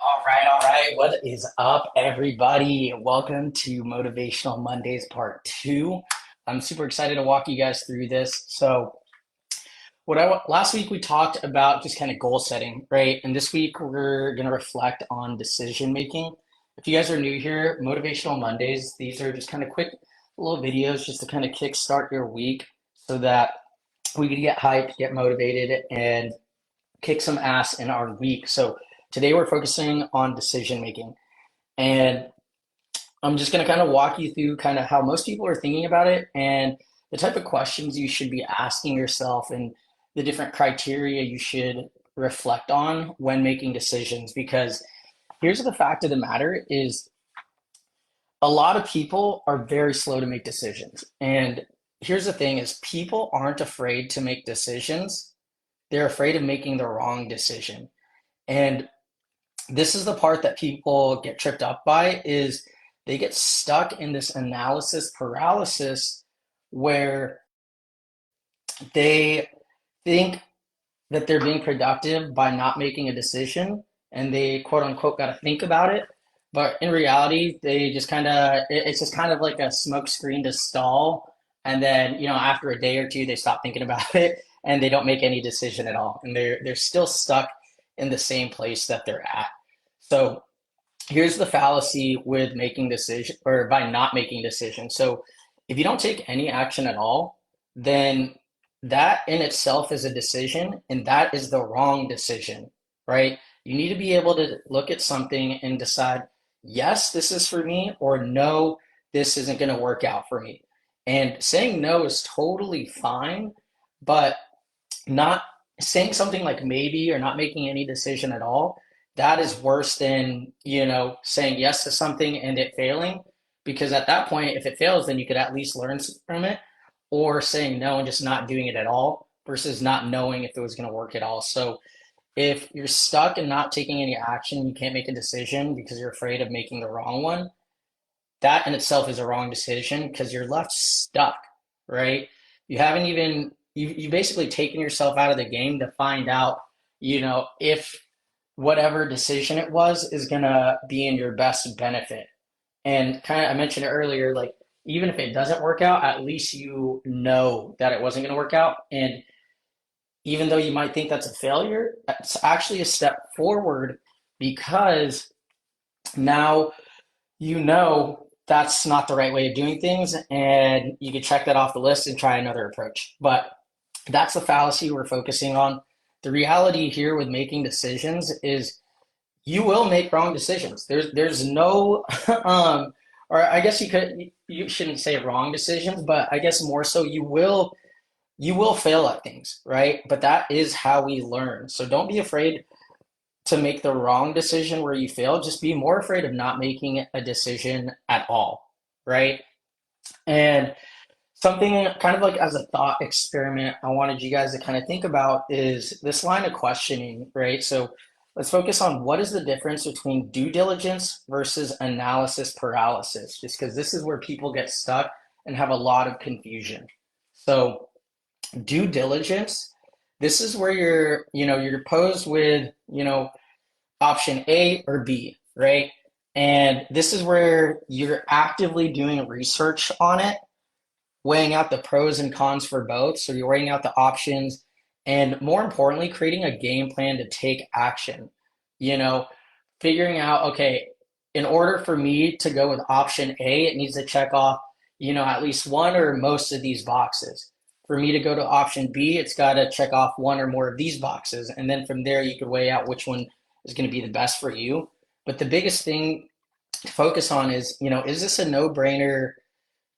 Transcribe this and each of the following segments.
All right. What is up, everybody? Welcome to Motivational Mondays Part 2. I'm super excited to walk you guys through this. Last week we talked about just kind of goal setting, right? And this week we're going to reflect on decision making. If you guys are new here, Motivational Mondays, these are just kind of quick little videos just to kind of kickstart your week so that we can get hyped, get motivated, and kick some ass in our week. So today we're focusing on decision making. And I'm just going to kind of walk you through kind of how most people are thinking about it and the type of questions you should be asking yourself and the different criteria you should reflect on when making decisions. Because here's the fact of the matter is a lot of people are very slow to make decisions. And here's the thing is people aren't afraid to make decisions. They're afraid of making the wrong decision. And this is the part that people get tripped up by is they get stuck in this analysis paralysis where they think that they're being productive by not making a decision and they quote unquote got to think about it. But in reality, they just kind of, it's just kind of like a smoke screen to stall. And then, after a day or two, they stop thinking about it and they don't make any decision at all. And they're still stuck in the same place that they're at. So here's the fallacy with making decision or by not making decisions. So if you don't take any action at all, then that in itself is a decision and that is the wrong decision, right? You need to be able to look at something and decide, yes, this is for me, or no, this isn't going to work out for me. And saying no is totally fine, but not saying something like maybe or not making any decision at all, that is worse than, saying yes to something and it failing. Because at that point, if it fails, then you could at least learn from it, or saying no and just not doing it at all versus not knowing if it was going to work at all. So if you're stuck and not taking any action, you can't make a decision because you're afraid of making the wrong one. That in itself is a wrong decision because you're left stuck, right? You haven't even you basically taken yourself out of the game to find out, if whatever decision it was is gonna be in your best benefit. And kind of I mentioned it earlier, like even if it doesn't work out, at least you know that it wasn't gonna work out. And even though you might think that's a failure, it's actually a step forward because now you know that's not the right way of doing things and you can check that off the list and try another approach. But that's the fallacy we're focusing on. The reality here with making decisions is you will make wrong decisions. There's no or I guess you shouldn't say wrong decisions, but I guess more so you will fail at things, right? But that is how we learn. So don't be afraid to make the wrong decision where you fail. Just be more afraid of not making a decision at all, right? And something kind of like as a thought experiment, I wanted you guys to kind of think about is this line of questioning, right? So let's focus on what is the difference between due diligence versus analysis paralysis, just because this is where people get stuck and have a lot of confusion. So due diligence, this is where you're posed with, option A or B, right? And this is where you're actively doing research on it, weighing out the pros and cons for both. So you're weighing out the options and more importantly, creating a game plan to take action. You know, figuring out, okay, in order for me to go with option A, it needs to check off, at least one or most of these boxes. For me to go to option B, it's got to check off one or more of these boxes. And then from there, you could weigh out which one is going to be the best for you. But the biggest thing to focus on is this a no-brainer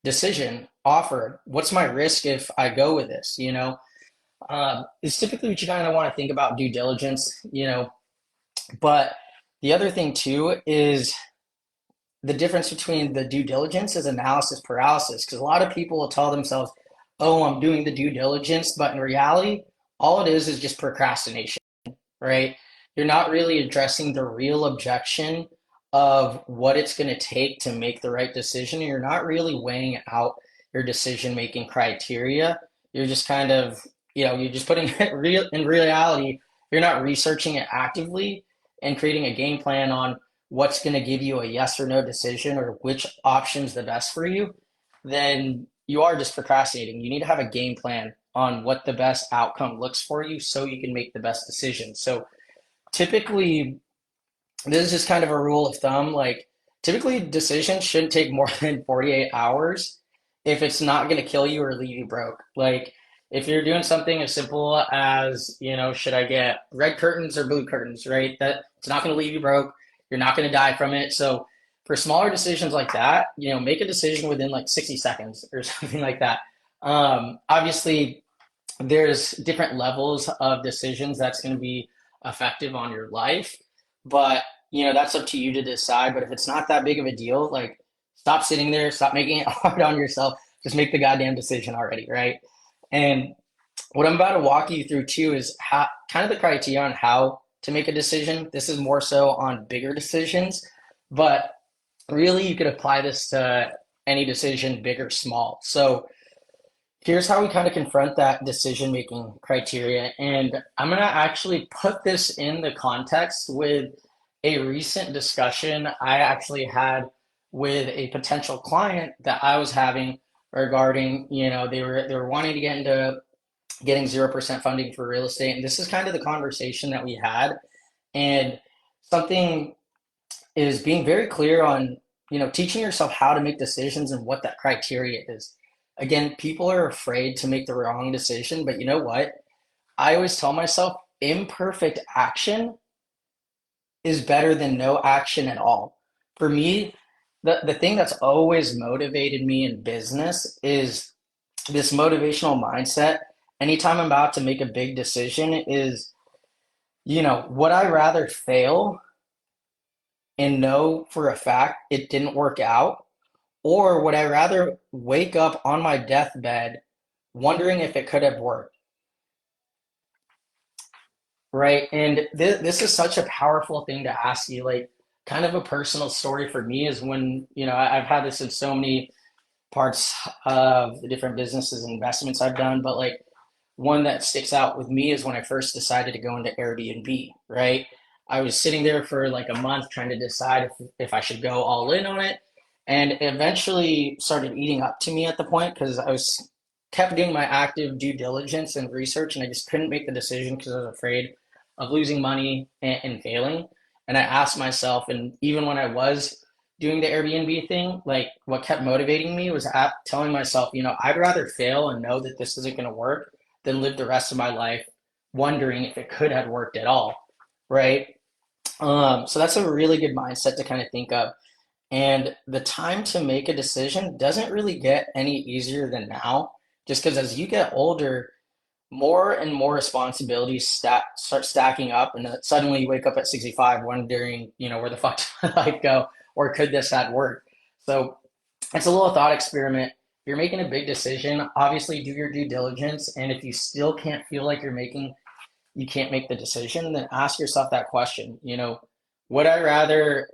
decision offer? What's my risk if I go with this? Is typically what you kind of want to think about due diligence, but the other thing too is the difference between the due diligence is analysis paralysis. Because a lot of people will tell themselves, oh, I'm doing the due diligence, but in reality, all it is just procrastination, right? You're not really addressing the real objection of what it's going to take to make the right decision. You're not really weighing out your decision making criteria. You're just kind of, you're just putting it real in reality. You're not researching it actively. and creating a game plan on what's going to give you a yes or no decision or which option's the best for you, then you are just procrastinating. You need to have a game plan on what the best outcome looks for you so you can make the best decision. So typically, this is just kind of a rule of thumb. Like, typically, decisions shouldn't take more than 48 hours if it's not going to kill you or leave you broke. Like, if you're doing something as simple as, should I get red curtains or blue curtains, right? That it's not going to leave you broke. You're not going to die from it. So, for smaller decisions like that, make a decision within like 60 seconds or something like that. Obviously, there's different levels of decisions that's going to be effective on your life, but that's up to you to decide. But if it's not that big of a deal, like, stop sitting there, stop making it hard on yourself, just make the goddamn decision already, right? And what I'm about to walk you through too is how, kind of the criteria on how to make a decision. This is more so on bigger decisions, but really you could apply this to any decision, big or small. So here's how we kind of confront that decision making criteria. And I'm going to actually put this in the context with a recent discussion I actually had with a potential client that I was having regarding, they were wanting to get into getting 0% funding for real estate. And this is kind of the conversation that we had. And something is being very clear on, teaching yourself how to make decisions and what that criteria is. Again, people are afraid to make the wrong decision, but you know what? I always tell myself imperfect action is better than no action at all. For me, the thing that's always motivated me in business is this motivational mindset. Anytime I'm about to make a big decision is, would I rather fail and know for a fact it didn't work out? Or would I rather wake up on my deathbed wondering if it could have worked, right? And this is such a powerful thing to ask you. Like, kind of a personal story for me is when, I've had this in so many parts of the different businesses and investments I've done, but like one that sticks out with me is when I first decided to go into Airbnb, right? I was sitting there for like a month trying to decide if I should go all in on it. And it eventually started eating up to me at the point because I was kept doing my active due diligence and research, and I just couldn't make the decision because I was afraid of losing money and failing. And I asked myself, and even when I was doing the Airbnb thing, like what kept motivating me was telling myself, I'd rather fail and know that this isn't going to work than live the rest of my life wondering if it could have worked at all, right? So that's a really good mindset to kind of think of. And the time to make a decision doesn't really get any easier than now, just because as you get older, more and more responsibilities start stacking up, and then suddenly you wake up at 65 wondering, where the fuck did my life go, or could this have worked? So it's a little thought experiment. If you're making a big decision, obviously do your due diligence, and if you still can't feel like you can't make the decision, then ask yourself that question. Would I rather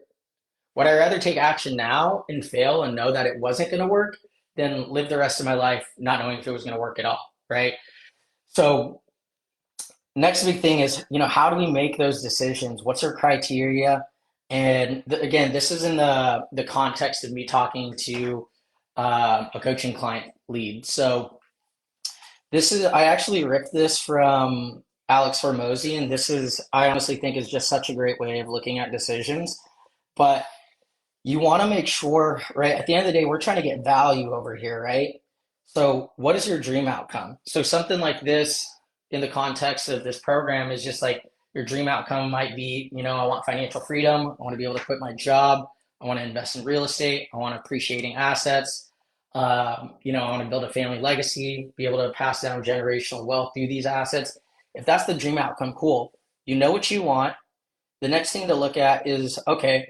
would I rather take action now and fail and know that it wasn't going to work than live the rest of my life not knowing if it was going to work at all, right? So next big thing is, how do we make those decisions? What's our criteria? And again, this is in the context of me talking to a coaching client lead. So I actually ripped this from Alex Hormozy, and this is, I honestly think is just such a great way of looking at decisions. But you want to make sure, right? At the end of the day, we're trying to get value over here, right? So, what is your dream outcome? So, something like this in the context of this program is just like your dream outcome might be, I want financial freedom. I want to be able to quit my job. I want to invest in real estate. I want appreciating assets. I want to build a family legacy, be able to pass down generational wealth through these assets. If that's the dream outcome, cool. You know what you want. The next thing to look at is, okay,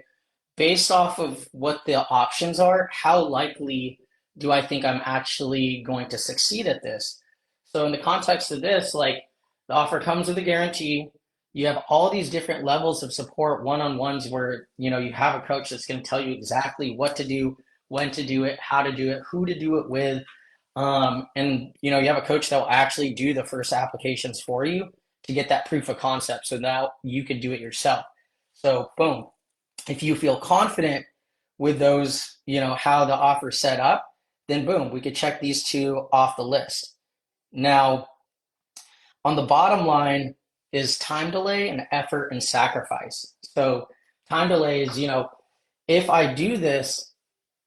based off of what the options are, how likely do I think I'm actually going to succeed at this? So in the context of this, like the offer comes with a guarantee. You have all these different levels of support, one-on-ones where, you have a coach that's going to tell you exactly what to do, when to do it, how to do it, who to do it with. And you have a coach that will actually do the first applications for you to get that proof of concept so now you could do it yourself. So boom, if you feel confident with those, how the offer's set up, then boom, we could check these two off the list. Now, on the bottom line is time delay and effort and sacrifice. So time delay is, if I do this,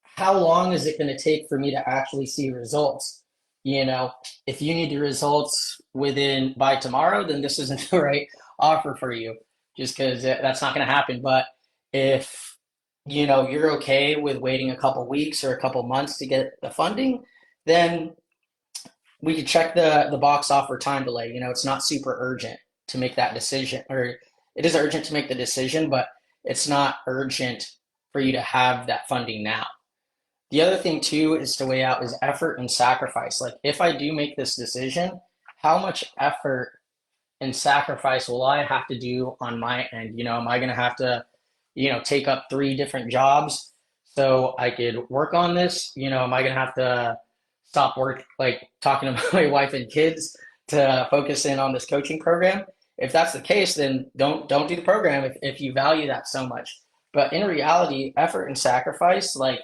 how long is it going to take for me to actually see results? You know, if you need the results within by tomorrow, then this isn't the right offer for you, just because that's not going to happen. But if you're okay with waiting a couple weeks or a couple months to get the funding, then we could check the box off for time delay. It's not super urgent to make that decision, or it is urgent to make the decision, but it's not urgent for you to have that funding now. The other thing too is to weigh out is effort and sacrifice. Like if I do make this decision, how much effort and sacrifice will I have to do on my end? Am I going to have to, take up three different jobs so I could work on this? Am I going to have to stop work, like talking to my wife and kids to focus in on this coaching program? If that's the case, then don't do the program if you value that so much. But in reality, effort and sacrifice, like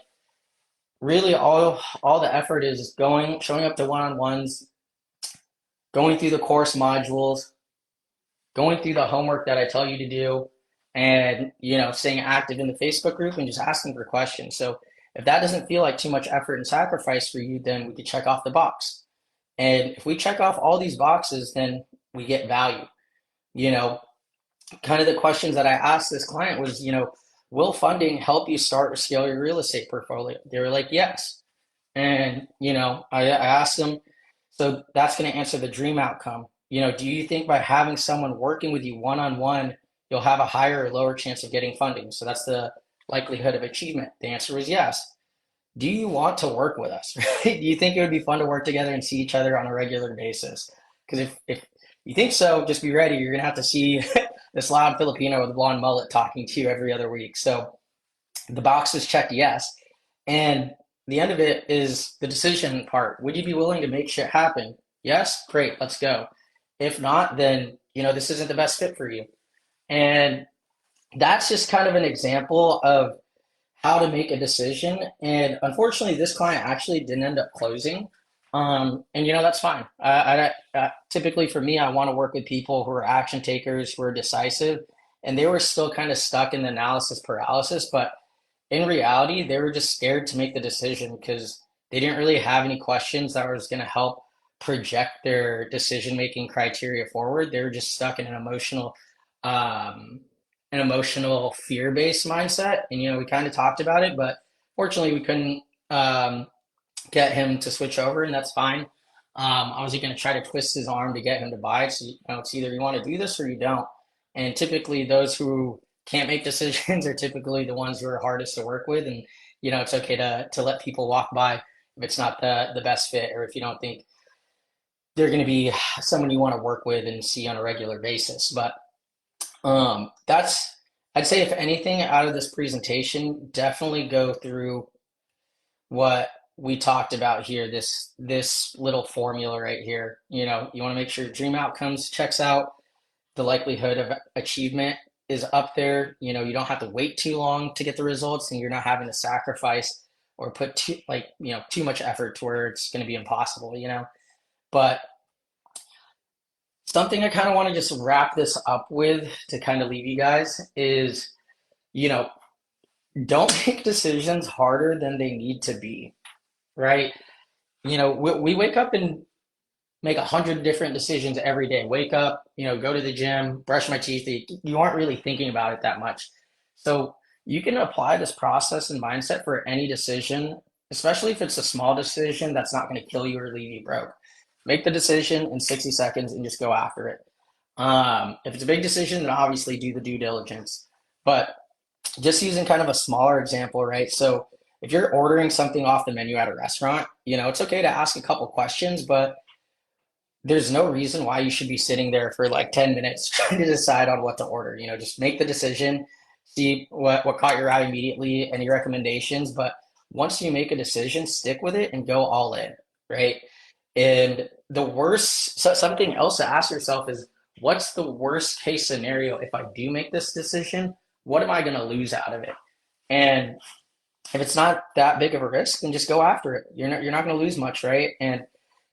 really all the effort is showing up to one-on-ones, going through the course modules, going through the homework that I tell you to do, and staying active in the Facebook group and just asking for questions. So if that doesn't feel like too much effort and sacrifice for you, then we could check off the box. And if we check off all these boxes, then we get value. You know, Kind of the questions that I asked this client was, will funding help you start or scale your real estate portfolio? They were like, yes. And, I asked them, so that's going to answer the dream outcome. Do you think by having someone working with you one on one, you'll have a higher or lower chance of getting funding? So that's the likelihood of achievement. The answer was yes. Do you want to work with us? Right? Do you think it would be fun to work together and see each other on a regular basis? Because if you think so, just be ready. You're going to have to see this loud Filipino with a blonde mullet talking to you every other week. So the box is checked yes. And the end of it is the decision part. Would you be willing to make shit happen? Yes? Great, let's go. If not, then this isn't the best fit for you. And that's just kind of an example of how to make a decision. And unfortunately, this client actually didn't end up closing. And that's fine. Typically for me, I want to work with people who are action takers, who are decisive, and they were still kind of stuck in the analysis paralysis. But in reality, they were just scared to make the decision because they didn't really have any questions that was going to help project their decision-making criteria forward. They were just stuck in um, an emotional fear-based mindset. And, we kind of talked about it, but fortunately we couldn't, get him to switch over, and that's fine. I was going to try to twist his arm to get him to buy it. So, it's either you want to do this or you don't. And typically, those who can't make decisions are typically the ones who are hardest to work with. And it's okay to let people walk by if it's not the best fit, or if you don't think they're going to be someone you want to work with and see on a regular basis. But that's I'd say if anything out of this presentation, definitely go through what we talked about here, this little formula right here. You want to make sure your dream outcomes checks out, the likelihood of achievement is up there. You don't have to wait too long to get the results, and you're not having to sacrifice or put too much effort to where it's going to be impossible. But something I kind of want to just wrap this up with to kind of leave you guys is, you know, don't make decisions harder than they need to be, right? We wake up and make 100 different decisions every day. Wake up, go to the gym, brush my teeth. You aren't really thinking about it that much. So you can apply this process and mindset for any decision, especially if it's a small decision that's not going to kill you or leave you broke. Make the decision in 60 seconds and just go after it. If it's a big decision, then obviously do the due diligence. But just using kind of a smaller example, right? So if you're ordering something off the menu at a restaurant, it's okay to ask a couple questions, but there's no reason why you should be sitting there for like 10 minutes trying to decide on what to order. Just make the decision, see what caught your eye immediately, any recommendations. But once you make a decision, stick with it and go all in, right? And something else to ask yourself is, what's the worst case scenario if I do make this decision? what am I going to lose out of it? And if it's not that big of a risk, then just go after it. You're not going to lose much, right? And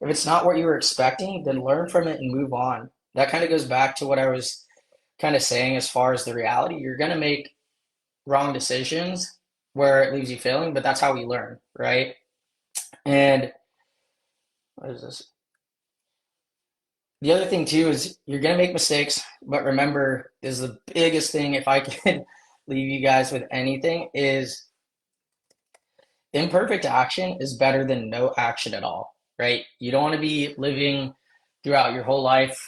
if it's not what you were expecting, then learn from it and move on. That kind of goes back to what I was kind of saying as far as the reality. You're going to make wrong decisions where it leaves you failing, but that's how we learn, right? And what is this? The other thing too is you're going to make mistakes, but remember, is the biggest thing, if I can leave you guys with anything, is imperfect action is better than no action at all, right? You don't want to be living throughout your whole life.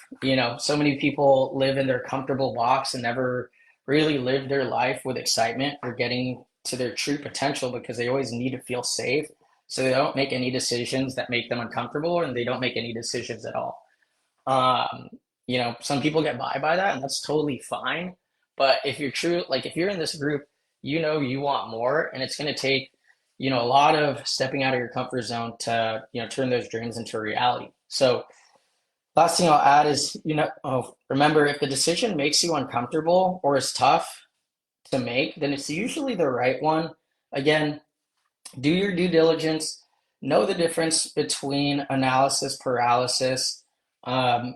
So many people live in their comfortable box and never really live their life with excitement or getting to their true potential because they always need to feel safe. So they don't make any decisions that make them uncomfortable and they don't make any decisions at all. Um, some people get by that, and that's totally fine. But if you're true, like if you're in this group, you want more, and it's going to take, a lot of stepping out of your comfort zone to, turn those dreams into reality. So last thing I'll add is, remember if the decision makes you uncomfortable or is tough to make, then it's usually the right one. Again, do your due diligence, know the difference between analysis paralysis,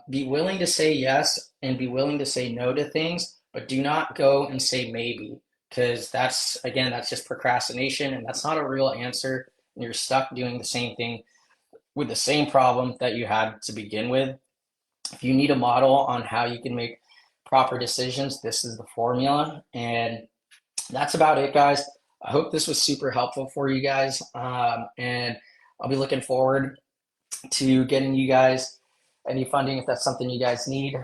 be willing to say yes and be willing to say no to things, but do not go and say maybe, because that's just procrastination and that's not a real answer. And you're stuck doing the same thing with the same problem that you had to begin with. If you need a model on how you can make proper decisions, this is the formula. And that's about it, guys. I hope this was super helpful for you guys. And I'll be looking forward to getting you guys any funding if that's something you guys need.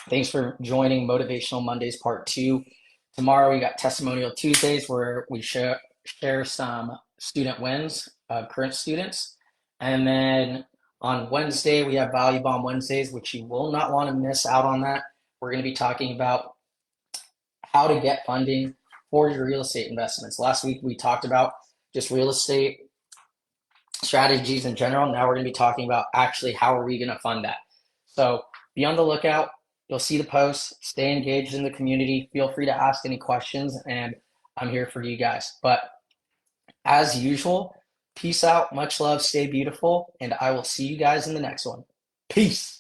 Thanks for joining Motivational Mondays Part 2. Tomorrow we got Testimonial Tuesdays where we share some student wins of current students. And then on Wednesday we have Value Bomb Wednesdays, which you will not want to miss out on that. We're going to be talking about how to get funding for your real estate investments. Last week we talked about just real estate strategies in general. Now we're going to be talking about actually how are we going to fund that. So be on the lookout. You'll see the posts. Stay engaged in the community. Feel free to ask any questions, and I'm here for you guys. But as usual, peace out, much love, stay beautiful, and I will see you guys in the next one. Peace.